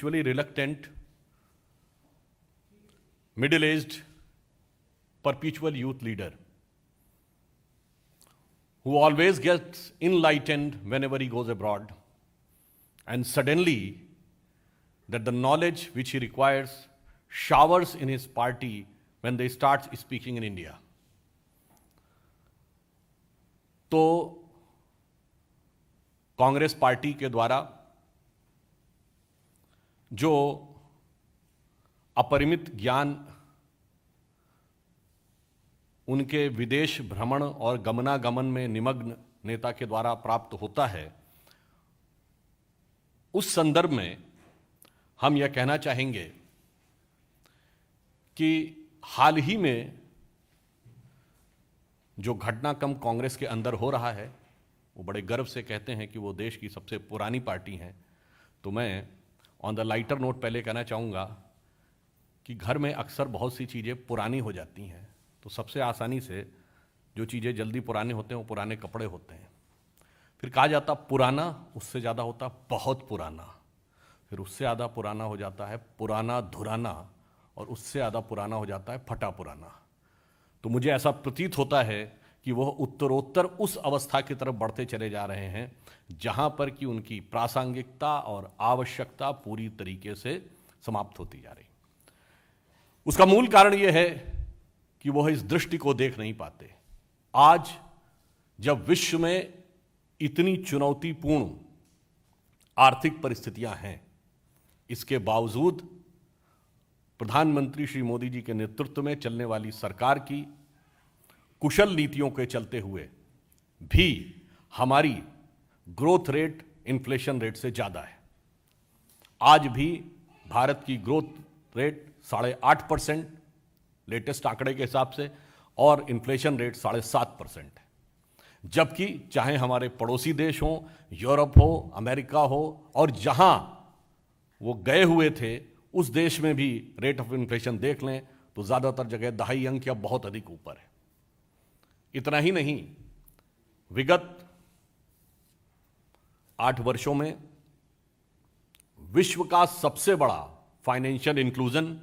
spiritually reluctant, middle-aged, perpetual youth leader who always gets enlightened whenever he goes abroad, and suddenly that the knowledge which he requires showers in his party when they start speaking in India. तो Congress party के द्वारा जो अपरिमित ज्ञान उनके विदेश भ्रमण और गमनागमन में निमग्न नेता के द्वारा प्राप्त होता है, उस संदर्भ में हम यह कहना चाहेंगे कि हाल ही में जो घटनाक्रम कांग्रेस के अंदर हो रहा है, वो बड़े गर्व से कहते हैं कि वो देश की सबसे पुरानी पार्टी है। तो मैं ऑन द लाइटर नोट पहले कहना चाहूँगा कि घर में अक्सर बहुत सी चीज़ें पुरानी हो जाती हैं, तो सबसे आसानी से जो चीज़ें जल्दी पुराने होते हैं वो पुराने कपड़े होते हैं। फिर कहा जाता पुराना, उससे ज़्यादा होता बहुत पुराना, फिर उससे ज़्यादा पुराना हो जाता है पुराना धुराना, और उससे ज़्यादा पुराना हो जाता है फटा पुराना। तो मुझे ऐसा प्रतीत होता है कि वह उत्तरोत्तर उस अवस्था की तरफ बढ़ते चले जा रहे हैं जहां पर कि उनकी प्रासंगिकता और आवश्यकता पूरी तरीके से समाप्त होती जा रही। उसका मूल कारण यह है कि वह इस दृष्टि को देख नहीं पाते। आज जब विश्व में इतनी चुनौतीपूर्ण आर्थिक परिस्थितियां हैं, इसके बावजूद प्रधानमंत्री श्री मोदी जी के नेतृत्व में चलने वाली सरकार की कुशल नीतियों के चलते हुए भी हमारी ग्रोथ रेट इन्फ्लेशन रेट से ज़्यादा है। आज भी भारत की ग्रोथ रेट 8.5% लेटेस्ट आंकड़े के हिसाब से, और इन्फ्लेशन रेट 7.5% है। जबकि चाहे हमारे पड़ोसी देश हों, यूरोप हो, अमेरिका हो, और जहां वो गए हुए थे उस देश में भी रेट ऑफ इन्फ्लेशन देख लें तो ज़्यादातर जगह दहाई अंक या बहुत अधिक ऊपर है। इतना ही नहीं, विगत 8 वर्षों में विश्व का सबसे बड़ा फाइनेंशियल इंक्लूजन,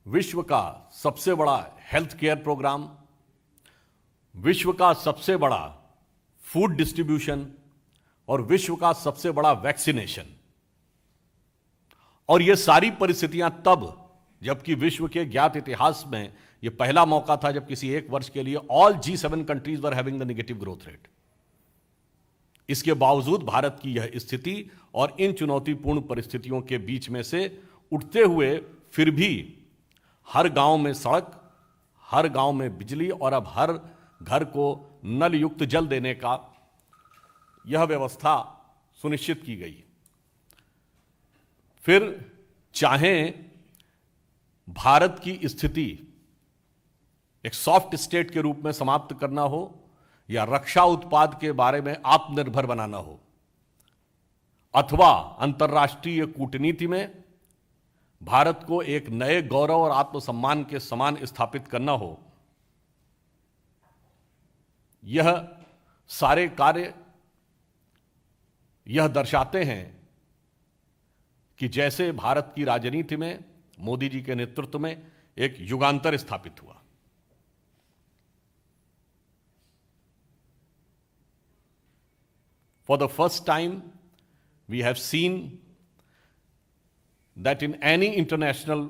विश्व का सबसे बड़ा हेल्थ केयर प्रोग्राम, विश्व का सबसे बड़ा फूड डिस्ट्रीब्यूशन और विश्व का सबसे बड़ा वैक्सीनेशन, और ये सारी परिस्थितियां तब जबकि विश्व के ज्ञात इतिहास में यह पहला मौका था जब किसी एक वर्ष के लिए all G7 countries were having the negative growth rate. इसके बावजूद भारत की यह स्थिति और इन चुनौतीपूर्ण परिस्थितियों के बीच में से उठते हुए फिर भी हर गांव में सड़क, हर गांव में बिजली और अब हर घर को नल युक्त जल देने का यह व्यवस्था सुनिश्चित की गई। फिर चाहे भारत की स्थिति एक सॉफ्ट स्टेट के रूप में समाप्त करना हो या रक्षा उत्पाद के बारे में आत्मनिर्भर बनाना हो, अथवा अंतर्राष्ट्रीय कूटनीति में भारत को एक नए गौरव और आत्मसम्मान के समान स्थापित करना हो, यह सारे कार्य यह दर्शाते हैं कि जैसे भारत की राजनीति में मोदी जी के नेतृत्व में एक युगांतर स्थापित हुआ। For the first time, we have seen that in any international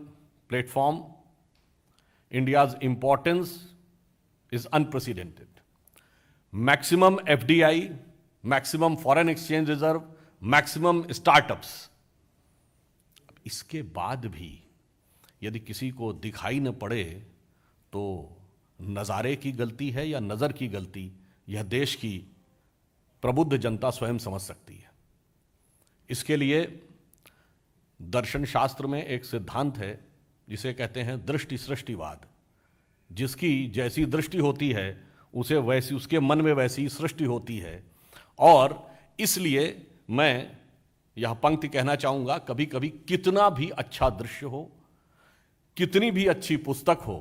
platform, India's importance is unprecedented. Maximum FDI, maximum foreign exchange reserve, maximum startups. इसके बाद भी यदि किसी को दिखाई न पड़े तो नज़ारे की गलती है या नज़र की गलती, यह देश की प्रबुद्ध जनता स्वयं समझ सकती है। इसके लिए दर्शन शास्त्र में एक सिद्धांत है जिसे कहते हैं दृष्टि सृष्टिवाद। जिसकी जैसी दृष्टि होती है उसे वैसी, उसके मन में वैसी सृष्टि होती है। और इसलिए मैं यह पंक्ति कहना चाहूँगा, कभी कभी कितना भी अच्छा दृश्य हो, कितनी भी अच्छी पुस्तक हो,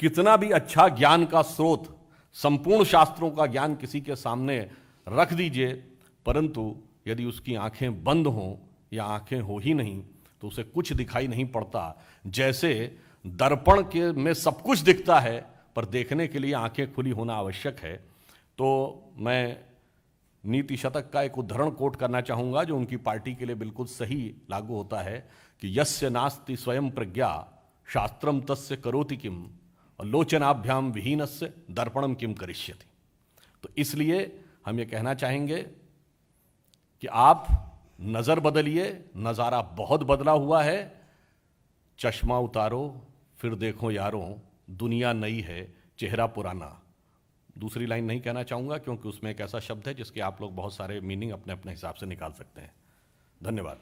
कितना भी अच्छा ज्ञान का स्रोत, संपूर्ण शास्त्रों का ज्ञान किसी के सामने रख दीजिए, परंतु यदि उसकी आंखें बंद हों या आंखें हो ही नहीं तो उसे कुछ दिखाई नहीं पड़ता। जैसे दर्पण के में सब कुछ दिखता है पर देखने के लिए आंखें खुली होना आवश्यक है। तो मैं नीति शतक का एक उद्धरण कोट करना चाहूँगा जो उनकी पार्टी के लिए बिल्कुल सही लागू होता है कि यस्य नास्ति स्वयं प्रज्ञा शास्त्रम तस्य करोति किम लोचनाभ्याम विहीनस्य दर्पणम किम करिष्यति। तो इसलिए हम ये कहना चाहेंगे कि आप नज़र बदलिए, नज़ारा बहुत बदला हुआ है। चश्मा उतारो फिर देखो यारों, दुनिया नई है चेहरा पुराना। दूसरी लाइन नहीं कहना चाहूँगा क्योंकि उसमें एक ऐसा शब्द है जिसके आप लोग बहुत सारे मीनिंग अपने अपने हिसाब से निकाल सकते हैं। धन्यवाद।